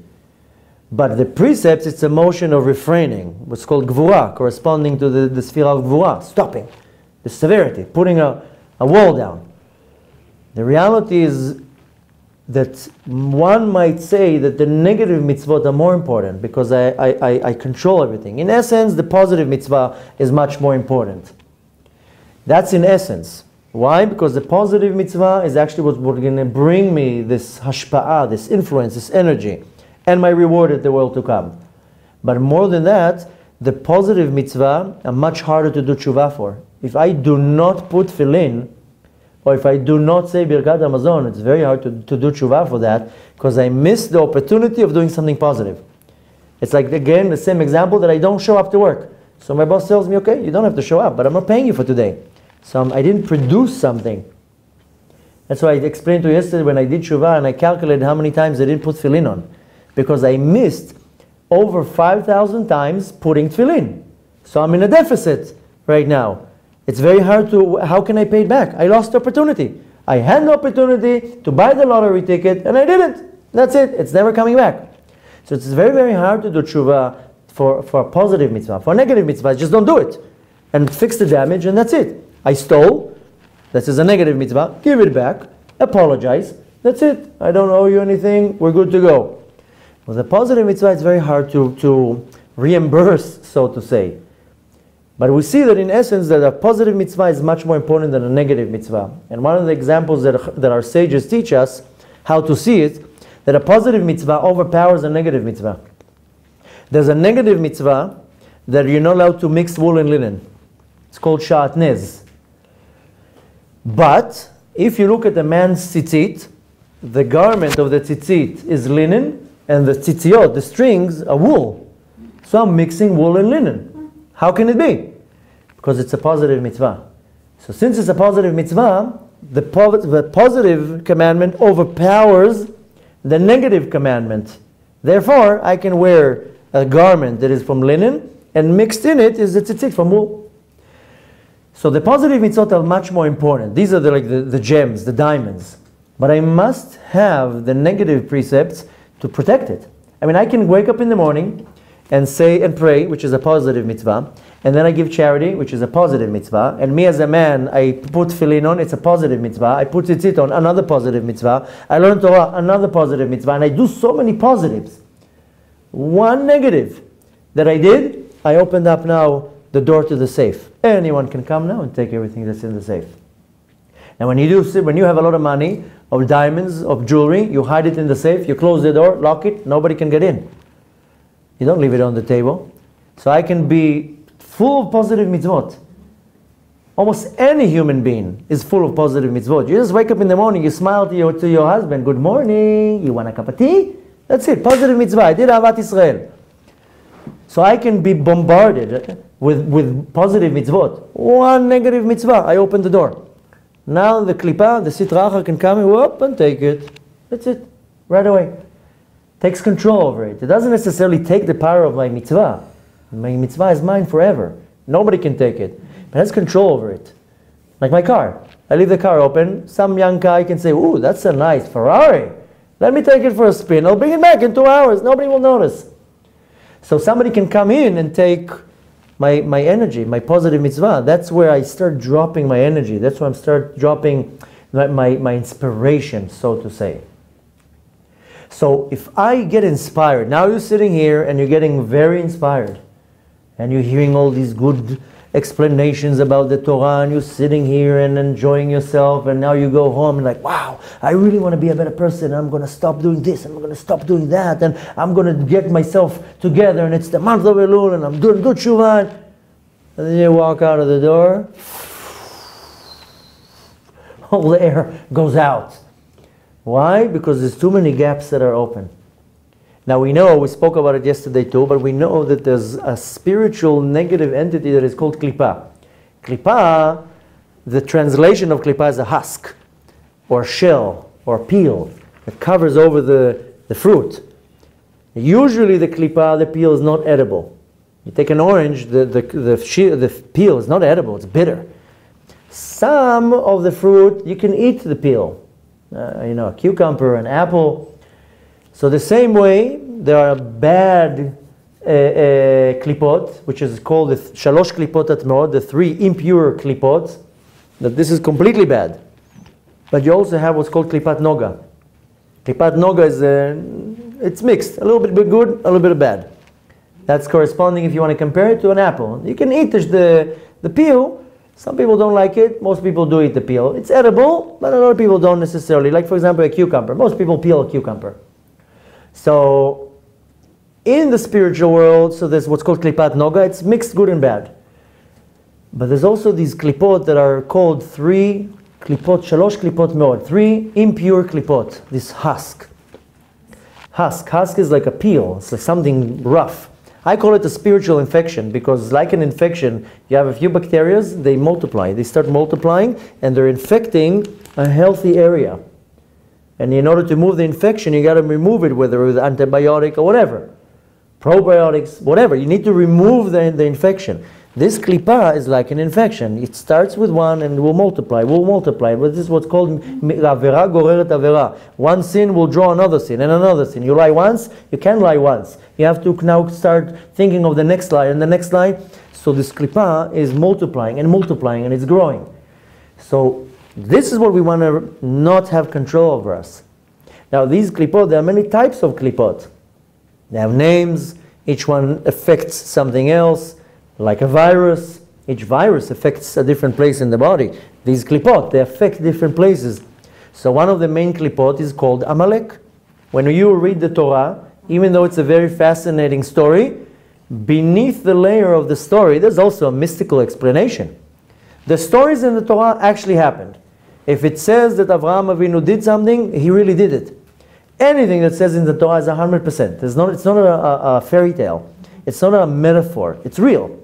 But the precepts, it's a motion of refraining. What's called gvura, corresponding to the sfirah of gvura, stopping. The severity, putting a wall down. The reality is that one might say that the negative mitzvot are more important because I control everything. In essence, the positive mitzvah is much more important. That's in essence. Why? Because the positive mitzvah is actually what's going to bring me this hashpa'ah, this influence, this energy, and my reward at the world to come. But more than that, the positive mitzvah are much harder to do tshuva for. If I do not put tefillin, or if I do not say Birkat Hamazon, it's very hard to do tshuva for that, because I miss the opportunity of doing something positive. It's like, again, the same example that I don't show up to work. So my boss tells me, okay, you don't have to show up, but I'm not paying you for today. So I didn't produce something. That's why I explained to you yesterday when I did tshuva and I calculated how many times I didn't put tefillin on. Because I missed over 5,000 times putting tefillin. So I'm in a deficit right now. It's very hard to, how can I pay it back? I lost the opportunity. I had the opportunity to buy the lottery ticket and I didn't. That's it. It's never coming back. So it's very, very hard to do tshuva for a positive mitzvah. For a negative mitzvah, just don't do it. And fix the damage and that's it. I stole. This is a negative mitzvah. Give it back. Apologize. That's it. I don't owe you anything. We're good to go. With a positive mitzvah, it's very hard to reimburse, so to say. But we see that in essence that a positive mitzvah is much more important than a negative mitzvah. And one of the examples that our sages teach us how to see it, that a positive mitzvah overpowers a negative mitzvah. There's a negative mitzvah that you're not allowed to mix wool and linen. It's called sha'atnez. But if you look at a man's tzitzit, the garment of the tzitzit is linen and the tzitziot, the strings, are wool. So I'm mixing wool and linen. How can it be? Because it's a positive mitzvah. So since it's a positive mitzvah, the positive commandment overpowers the negative commandment. Therefore, I can wear a garment that is from linen and mixed in it is the tzitzit from wool. So the positive mitzvot are much more important. These are the gems, the diamonds. But I must have the negative precepts to protect it. I mean, I can wake up in the morning and say and pray, which is a positive mitzvah, and then I give charity, which is a positive mitzvah, and me as a man, I put tefillin on, it's a positive mitzvah, I put tzitzit on, another positive mitzvah, I learn Torah, another positive mitzvah, and I do so many positives. One negative that I did, I opened up now the door to the safe. Anyone can come now and take everything that's in the safe. Now when you have a lot of money, of diamonds, of jewelry, you hide it in the safe, you close the door, lock it, nobody can get in. You don't leave it on the table. So I can be full of positive mitzvot. Almost any human being is full of positive mitzvot. You just wake up in the morning, you smile to your husband, good morning, you want a cup of tea? That's it, positive mitzvah. I did Avat Israel. So I can be bombarded with positive mitzvot. One negative mitzvah, I open the door. Now the klipa, the sitra achra can come and take it. That's it, right away. Takes control over it. It doesn't necessarily take the power of my mitzvah. My mitzvah is mine forever. Nobody can take it. But it has control over it. Like my car. I leave the car open. Some young guy can say, ooh, that's a nice Ferrari. Let me take it for a spin. I'll bring it back in 2 hours. Nobody will notice. So somebody can come in and take my energy, my positive mitzvah. That's where I start dropping my energy. That's where I start dropping my inspiration, so to say. So if I get inspired, now you're sitting here and you're getting very inspired and you're hearing all these good explanations about the Torah and you're sitting here and enjoying yourself, and now you go home and like, wow, I really want to be a better person. I'm going to stop doing this and I'm going to stop doing that and I'm going to get myself together and it's the month of Elul and I'm doing good tshuva. And then you walk out of the door, all the air goes out. Why? Because there's too many gaps that are open. Now we know, we spoke about it yesterday too, but we know that there's a spiritual negative entity that is called klipa. Klipa, the translation of klipa is a husk, or shell, or peel, that covers over the fruit. Usually the klipa, the peel, is not edible. You take an orange, the peel is not edible, it's bitter. Some of the fruit, you can eat the peel. A cucumber, an apple. So the same way, there are bad klipot, which is called the shalosh klipot atmeot, the 3 impure klipot, that this is completely bad. But you also have what's called klipat noga. Klipat noga is, it's mixed, a little bit good, a little bit bad. That's corresponding, if you want to compare it to an apple. You can eat the peel. Some people don't like it. Most people do eat the peel. It's edible, but a lot of people don't necessarily. Like, for example, a cucumber. Most people peel a cucumber. So, in the spiritual world, so there's what's called klipat noga. It's mixed good and bad. But there's also these klipot that are called 3 klipot, shalosh klipot meod, 3 impure klipot. This husk. Husk is like a peel. It's like something rough. I call it a spiritual infection because, like an infection, you have a few bacteria, they multiply. They start multiplying and they're infecting a healthy area. And in order to move the infection, you got to remove it, whether with antibiotic or whatever. Probiotics, whatever. You need to remove the infection. This klipa is like an infection. It starts with one and will multiply. But this is what's called avera goreret avera. One sin will draw another sin and another sin. You lie once, you can't lie once. You have to now start thinking of the next lie and the next lie. So this klipa is multiplying and it's growing. So this is what we want to not have control over us. Now these klipot, there are many types of klipot. They have names. Each one affects something else. Like a virus, each virus affects a different place in the body. These klipot, they affect different places. So one of the main klipot is called Amalek. When you read the Torah, even though it's a very fascinating story, beneath the layer of the story, there's also a mystical explanation. The stories in the Torah actually happened. If it says that Avraham Avinu did something, he really did it. Anything that says in the Torah is 100%. It's not a fairy tale. It's not a metaphor. It's real.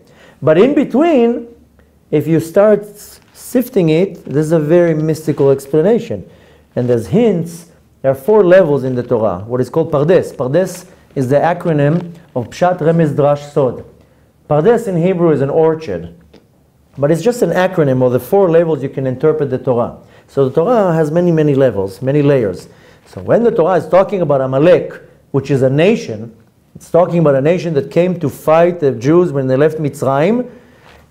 But in between, if you start sifting it, there's a very mystical explanation. And there's hints. There are 4 levels in the Torah, what is called Pardes. Pardes is the acronym of Pshat, Remez, Drash, Sod. Pardes in Hebrew is an orchard. But it's just an acronym of the 4 levels you can interpret the Torah. So the Torah has many, many levels, many layers. So when the Torah is talking about Amalek, which is a nation, it's talking about a nation that came to fight the Jews when they left Mitzrayim.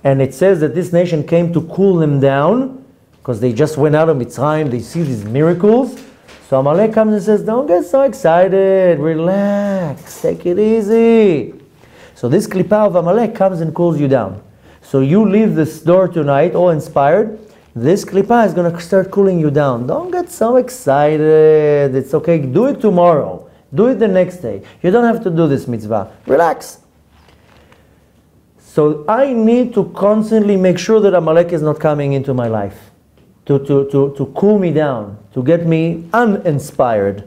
And it says that this nation came to cool them down because they just went out of Mitzrayim. They see these miracles. So Amalek comes and says, don't get so excited. Relax. Take it easy. So this klipa of Amalek comes and cools you down. So you leave this door tonight all inspired. This klipa is going to start cooling you down. Don't get so excited. It's okay. Do it tomorrow. Do it the next day. You don't have to do this mitzvah. Relax. So I need to constantly make sure that Amalek is not coming into my life. To cool me down. To get me uninspired.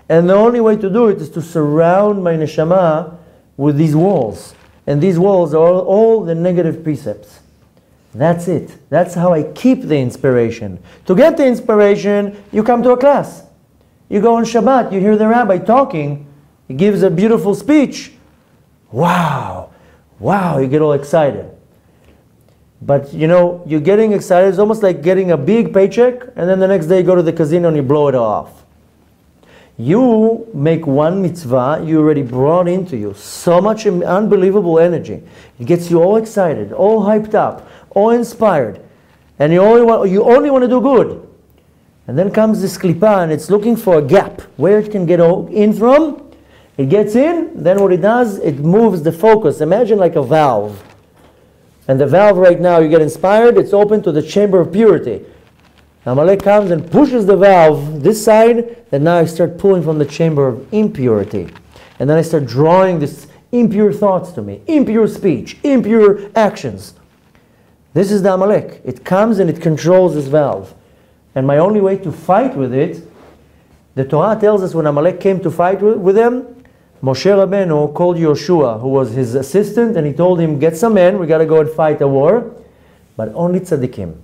And the only way to do it is to surround my neshama with these walls. And these walls are all the negative precepts. That's it. That's how I keep the inspiration. To get the inspiration, you come to a class. You go on Shabbat, you hear the rabbi talking, he gives a beautiful speech. Wow, you get all excited. But you're getting excited, it's almost like getting a big paycheck, and then the next day you go to the casino and you blow it off. You make one mitzvah, you already brought into you so much unbelievable energy. It gets you all excited, all hyped up, all inspired. And you only want to do good. And then comes this klipa and it's looking for a gap where it can get in from. It gets in, then what it does, it moves the focus. Imagine like a valve. And the valve right now, you get inspired, it's open to the chamber of purity. Amalek comes and pushes the valve this side, and now I start pulling from the chamber of impurity. And then I start drawing these impure thoughts to me, impure speech, impure actions. This is the Amalek. It comes and it controls this valve. And my only way to fight with it, the Torah tells us when Amalek came to fight with them, Moshe Rabbeinu called Yoshua, who was his assistant, and he told him, get some men, we got to go and fight a war, but only tzaddikim.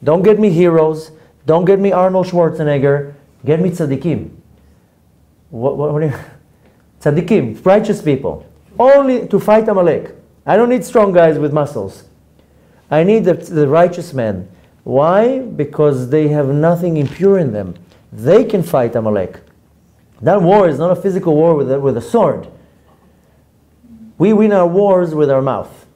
Don't get me heroes, don't get me Arnold Schwarzenegger, get me tzaddikim. What do you... Tzaddikim, righteous people. Only to fight Amalek. I don't need strong guys with muscles. I need the righteous men. Why? Because they have nothing impure in them. They can fight Amalek. That war is not a physical war with a sword. We win our wars with our mouth.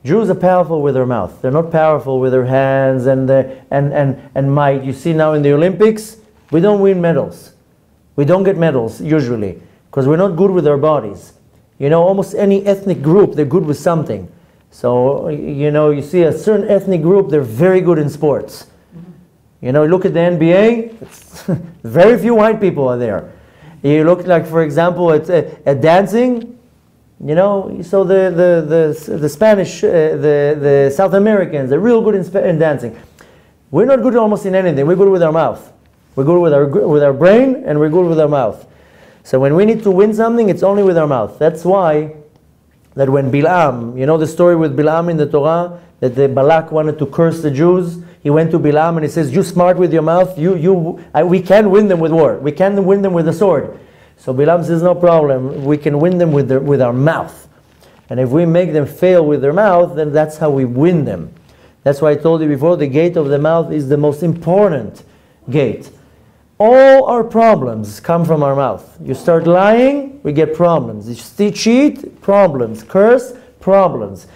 Jews are powerful with their mouth. They're not powerful with their hands and might. You see now in the Olympics, we don't win medals. We don't get medals usually because we're not good with our bodies. You know, almost any ethnic group, they're good with something. So, you know, you see a certain ethnic group, they're very good in sports. You know, look at the NBA, it's very few white people are there. You look like, for example, at dancing, you know, so the Spanish, the South Americans, they're real good in dancing. We're not good almost in anything. We're good with our mouth. We're good with our brain, and we're good with our mouth. So when we need to win something, it's only with our mouth. That's why that when Bilam, you know the story with Bilam in the Torah, that the Balak wanted to curse the Jews. He went to Bilam and he says, "You smart with your mouth. We can win them with war. We can win them with the sword." So Bilam says, "No problem. We can win them with our mouth. And if we make them fail with their mouth, then that's how we win them." That's why I told you before, the gate of the mouth is the most important gate. All our problems come from our mouth. You start lying, we get problems. You cheat, problems. Curse, problems.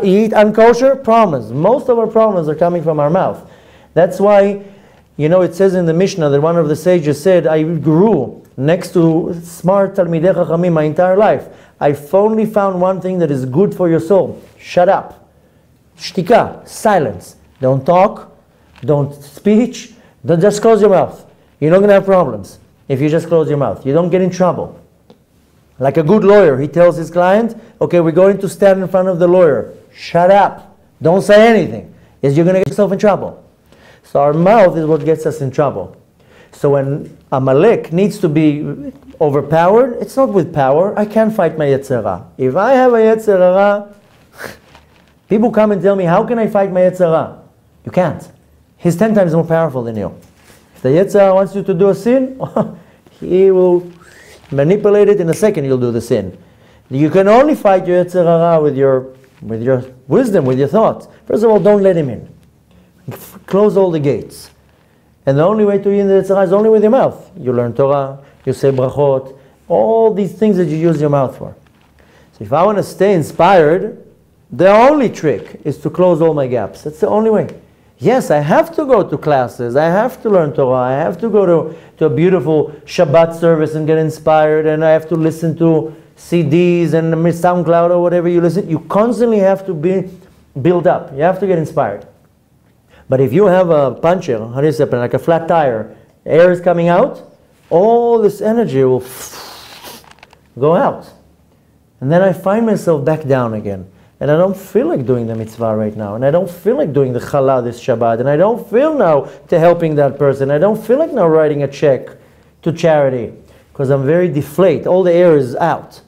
Eat unkosher, problems. Most of our problems are coming from our mouth. That's why, you know, it says in the Mishnah that one of the sages said, "I grew next to smart Talmidei Chachamim my entire life. I've only found one thing that is good for your soul. Shut up. Shtika, silence. Don't talk, don't speech, don't just close your mouth. You're not going to have problems if you just close your mouth. You don't get in trouble." Like a good lawyer, he tells his client, "Okay, we're going to stand in front of the lawyer. Shut up. Don't say anything. You're going to get yourself in trouble." So our mouth is what gets us in trouble. So when Amalek needs to be overpowered, it's not with power. I can't fight my Yetzer Hara. If I have a Yetzer Hara, people come and tell me, "How can I fight my Yetzer Hara?" You can't. He's 10 times more powerful than you. If the Yetzer Hara wants you to do a sin, he will manipulate it in a second. You'll do the sin. You can only fight your Yetzer Hara with your wisdom, with your thoughts. First of all, don't let him in. Close all the gates. And the only way to win the Yetzer Hara is only with your mouth. You learn Torah, you say brachot, all these things that you use your mouth for. So if I want to stay inspired, the only trick is to close all my gaps. That's the only way. Yes, I have to go to classes, I have to learn Torah, I have to go to a beautiful Shabbat service and get inspired, and I have to listen to CDs and SoundCloud or whatever you listen. You constantly have to be built up. You have to get inspired. But if you have a puncture, how do you say, like a flat tire, air is coming out, all this energy will go out. And then I find myself back down again. And I don't feel like doing the mitzvah right now. And I don't feel like doing the challah this Shabbat. And I don't feel now to helping that person. I don't feel like now writing a check to charity. Because I'm very deflate. All the air is out.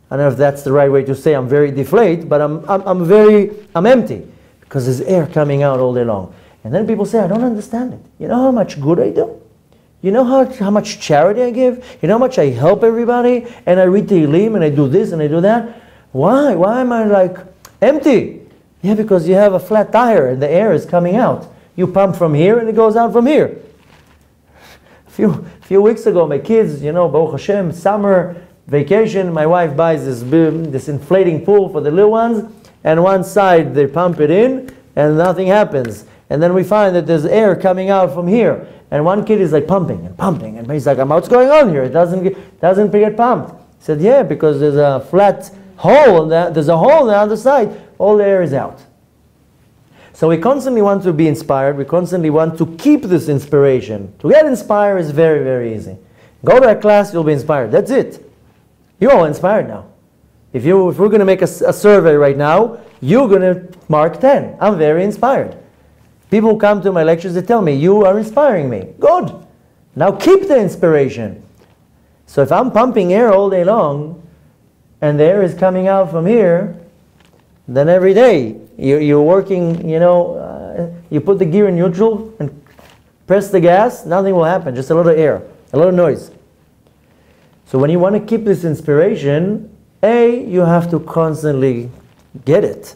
I don't know if that's the right way to say I'm very deflate, but I'm empty. Because there's air coming out all day long. And then people say, "I don't understand it. You know how much good I do? You know how much charity I give? You know how much I help everybody? And I read Tehillim and I do this and I do that. Why? Why am I like empty?" Yeah, because you have a flat tire and the air is coming out. You pump from here and it goes out from here. A few weeks ago, my kids, you know, Baruch Hashem, summer vacation, my wife buys this inflating pool for the little ones, and one side they pump it in and nothing happens. And then we find that there's air coming out from here. And one kid is like pumping and pumping, and he's like, "What's going on here? It doesn't get pumped." He said, "Yeah, because there's a flat hole, there's a hole on the other side, all the air is out." So we constantly want to be inspired, we constantly want to keep this inspiration. To get inspired is very, very easy. Go to a class, you'll be inspired. That's it. You're all inspired now. If we're going to make a survey right now, you're going to mark 10. I'm very inspired. People come to my lectures, they tell me, "You are inspiring me." Good. Now keep the inspiration. So if I'm pumping air all day long, and the air is coming out from here, then every day you're working, you know, you put the gear in neutral and press the gas, nothing will happen, just a little air, a little noise. So when you want to keep this inspiration, you have to constantly get it.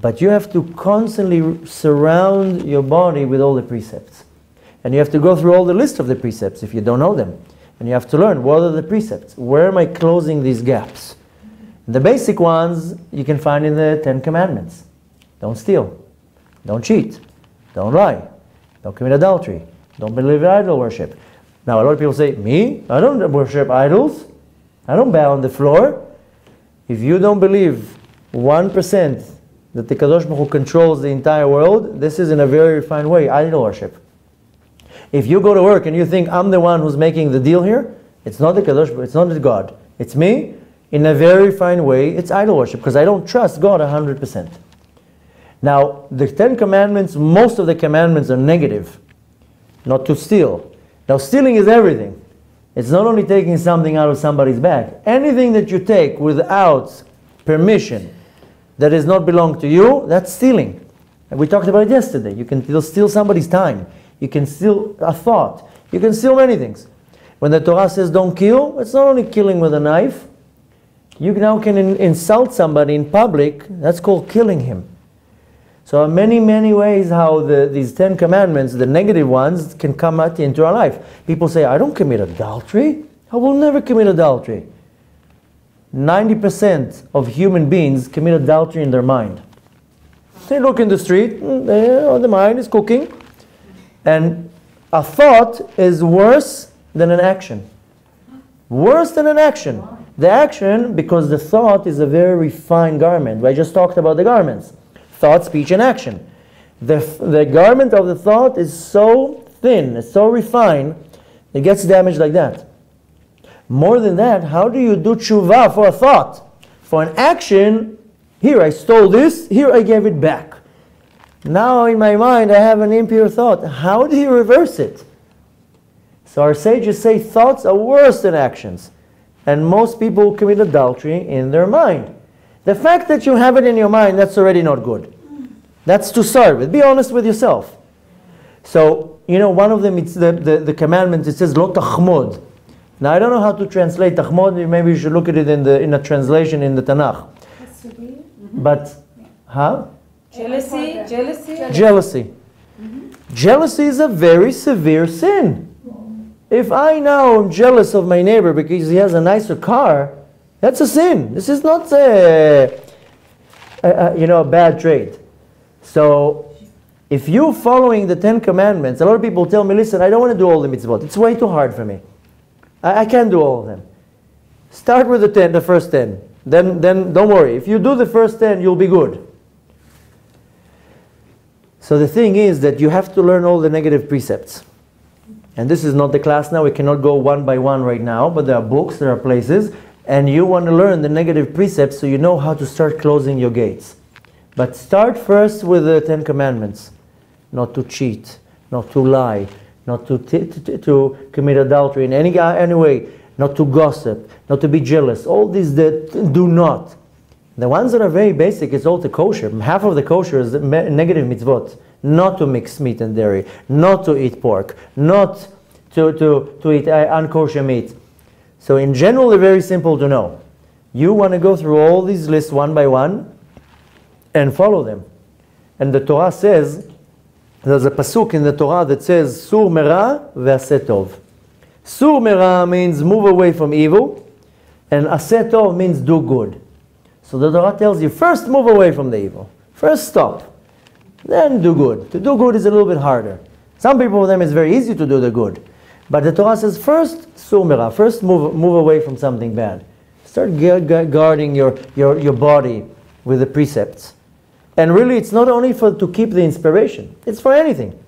But you have to constantly surround your body with all the precepts. And you have to go through all the list of the precepts if you don't know them. And you have to learn, what are the precepts? Where am I closing these gaps? The basic ones you can find in the 10 Commandments. Don't steal. Don't cheat. Don't lie. Don't commit adultery. Don't believe in idol worship. Now a lot of people say, me? I don't worship idols. I don't bow on the floor. If you don't believe 1% that the Kadosh Baruch Hu controls the entire world, this is in a very refined way, idol worship. If you go to work and you think I'm the one who's making the deal here, it's not the Kadosh Baruch Hu, it's not the God. It's me, in a very refined way, it's idol worship, because I don't trust God 100%. Now, the 10 Commandments, most of the commandments are negative. Not to steal. Now, stealing is everything. It's not only taking something out of somebody's bag. Anything that you take without permission that does not belong to you, that's stealing. And we talked about it yesterday. You can steal somebody's time. You can steal a thought. You can steal many things. When the Torah says don't kill, it's not only killing with a knife. You now can insult somebody in public. That's called killing him. So there are many, many ways how these 10 Commandments, the negative ones, can come into our life. People say, I don't commit adultery. I will never commit adultery. 90% of human beings commit adultery in their mind. They look in the street, the mind is cooking, and a thought is worse than an action. Worse than an action. The action, because the thought is a very refined garment. I just talked about the garments. Thought, speech, and action. The garment of the thought is so thin, it's so refined, it gets damaged like that. More than that, how do you do tshuva for a thought? For an action, here I stole this, here I gave it back. Now in my mind I have an impure thought. How do you reverse it? So our sages say thoughts are worse than actions. And most people commit adultery in their mind. The fact that you have it in your mind, that's already not good. That's to start with. Be honest with yourself. So, one of them, it's the commandment, it says, Lo tachmod. Now, I don't know how to translate tachmod. Maybe you should look at it in a translation in the Tanakh. But, Jealousy. Jealousy. Jealousy is a very severe sin. If I now am jealous of my neighbor because he has a nicer car, that's a sin. This is not a bad trait. So, if you're following the 10 Commandments, a lot of people tell me, listen, I don't want to do all the mitzvot. It's way too hard for me. I can't do all of them. Start with the first 10. Then don't worry. If you do the first 10, you'll be good. So the thing is that you have to learn all the negative precepts. And this is not the class now. We cannot go one by one right now, but there are books, there are places. And you want to learn the negative precepts so you know how to start closing your gates. But start first with the 10 Commandments. Not to cheat, not to lie, not to commit adultery in any way, not to gossip, not to be jealous. All these that do not. The ones that are very basic, it's all the kosher. Half of the kosher is negative mitzvot. Not to mix meat and dairy, not to eat pork, not to eat unkosher meat. So in general, they're very simple to know. You want to go through all these lists one by one and follow them. And the Torah says, there's a pasuk in the Torah that says, Sur mera ve'aseh tov. Sur mera means move away from evil, and aseh tov means do good. So the Torah tells you, first move away from the evil. First stop. Then do good. To do good is a little bit harder. Some people, for them, it's very easy to do the good. But the Torah says, first, surmera, first move away from something bad. Start guarding your body with the precepts. And really, it's not only to keep the inspiration. It's for anything.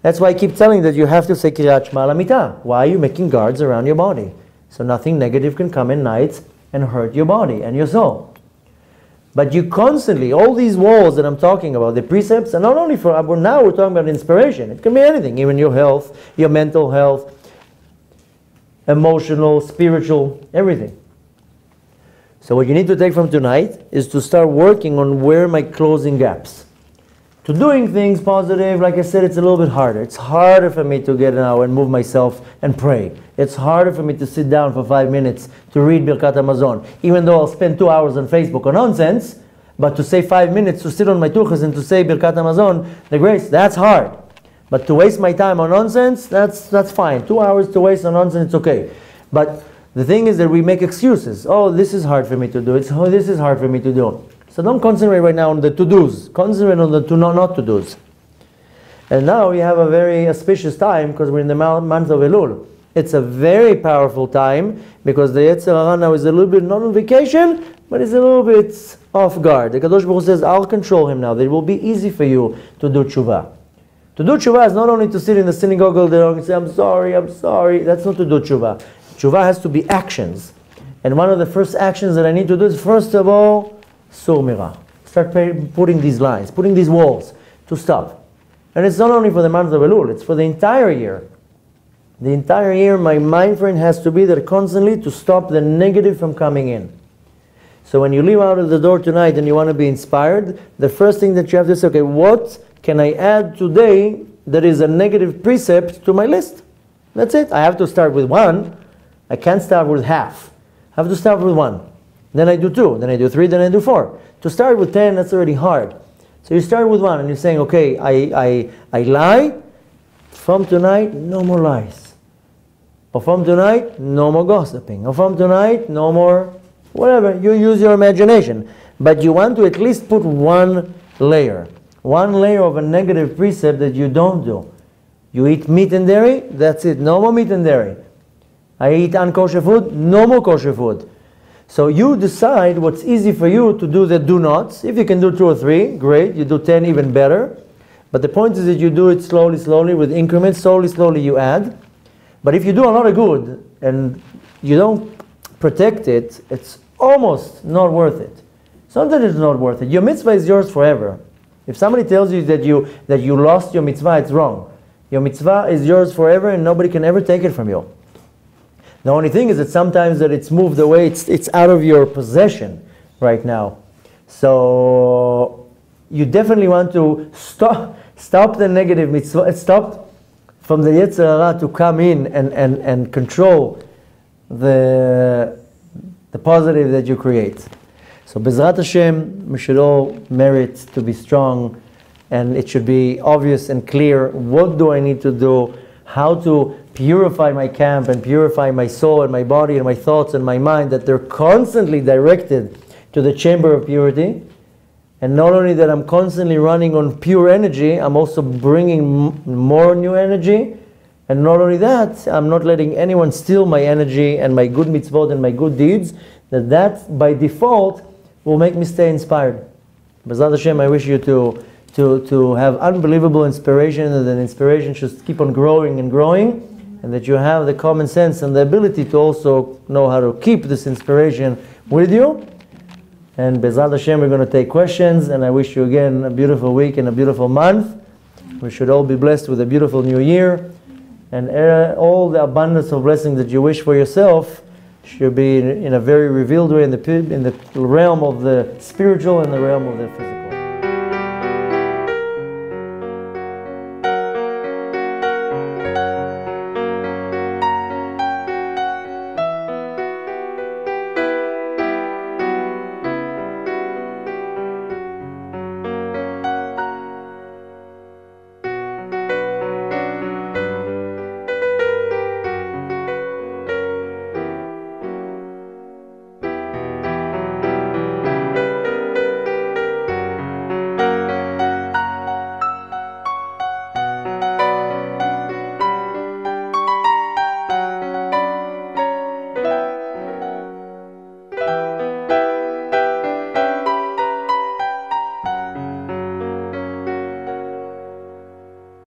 That's why I keep telling that you have to say Kriyat Shema Lamita. Why are you making guards around your body? So nothing negative can come in nights and hurt your body and your soul. But you constantly, all these walls that I'm talking about, the precepts, are not only for, now we're talking about inspiration. It can be anything, even your health, your mental health, emotional, spiritual, everything. So what you need to take from tonight is to start working on where am I closing gaps. To doing things positive, like I said, it's a little bit harder. It's harder for me to get now and move myself and pray. It's harder for me to sit down for 5 minutes to read Birkat Hamazon. Even though I'll spend 2 hours on Facebook on nonsense, But to say 5 minutes to sit on my tuchas and to say Birkat Hamazon, the grace, that's hard. But to waste my time on nonsense, that's fine. 2 hours to waste on nonsense, it's okay. But the thing is that we make excuses. Oh, this is hard for me to do. This is hard for me to do. So don't concentrate right now on the to-dos. Concentrate on the not to-dos. And now we have a very auspicious time because we're in the month of Elul. It's a very powerful time because the Yetzer Hara now is a little bit not on vacation, but it's a little bit off guard. The Kadosh Baruch Hu says, I'll control him now. It will be easy for you to do tshuva. To do tshuva is not only to sit in the synagogue all day long and say, I'm sorry. That's not to do tshuva. Tshuva has to be actions. And one of the first actions that I need to do is, first of all, sur mira. Start putting these lines, putting these walls to stop. And it's not only for the month of Elul, it's for the entire year. The entire year, my mind frame has to be there constantly to stop the negative from coming in. So when you leave out of the door tonight and you want to be inspired, the first thing that you have to say, okay, what can I add today that is a negative precept to my list? That's it. I have to start with one. I can't start with half. I have to start with one. Then I do 2, then I do 3, then I do 4. To start with 10, that's already hard. So you start with 1 and you're saying, okay, I lie. From tonight, no more lies. Or from tonight, no more gossiping. Or from tonight, no more whatever. You use your imagination. But you want to at least put one layer. One layer of a negative precept that you don't do. You eat meat and dairy, that's it. No more meat and dairy. I eat unkosher food, no more kosher food. So you decide what's easy for you to do the do nots. If you can do 2 or 3, great. You do 10, even better. But the point is that you do it slowly, with increments. Slowly you add. But if you do a lot of good and you don't protect it, it's almost not worth it. Sometimes it's not worth it. Your mitzvah is yours forever. If somebody tells you that you lost your mitzvah, it's wrong. Your mitzvah is yours forever and nobody can ever take it from you. The only thing is that sometimes that it's moved away, it's out of your possession right now. So you definitely want to stop the negative mitzvah, stop from the Yetzer Hara to come in and control the positive that you create. So Bezrat Hashem, we should all merit to be strong, and it should be obvious and clear what do I need to do, how to purify my camp and purify my soul and my body and my thoughts and my mind, that they're constantly directed to the chamber of purity. And not only that I'm constantly running on pure energy, I'm also bringing more new energy. And not only that, I'm not letting anyone steal my energy and my good mitzvot and my good deeds, that by default will make me stay inspired. B'ezrat Hashem, I wish you to have unbelievable inspiration, and that inspiration should keep on growing and growing, and that you have the common sense and the ability to also know how to keep this inspiration with you. And B'ezrat Hashem, we're going to take questions, and I wish you again a beautiful week and a beautiful month. We should all be blessed with a beautiful new year, and all the abundance of blessings that you wish for yourself should be in a very revealed way in the realm of the spiritual and the realm of the physical.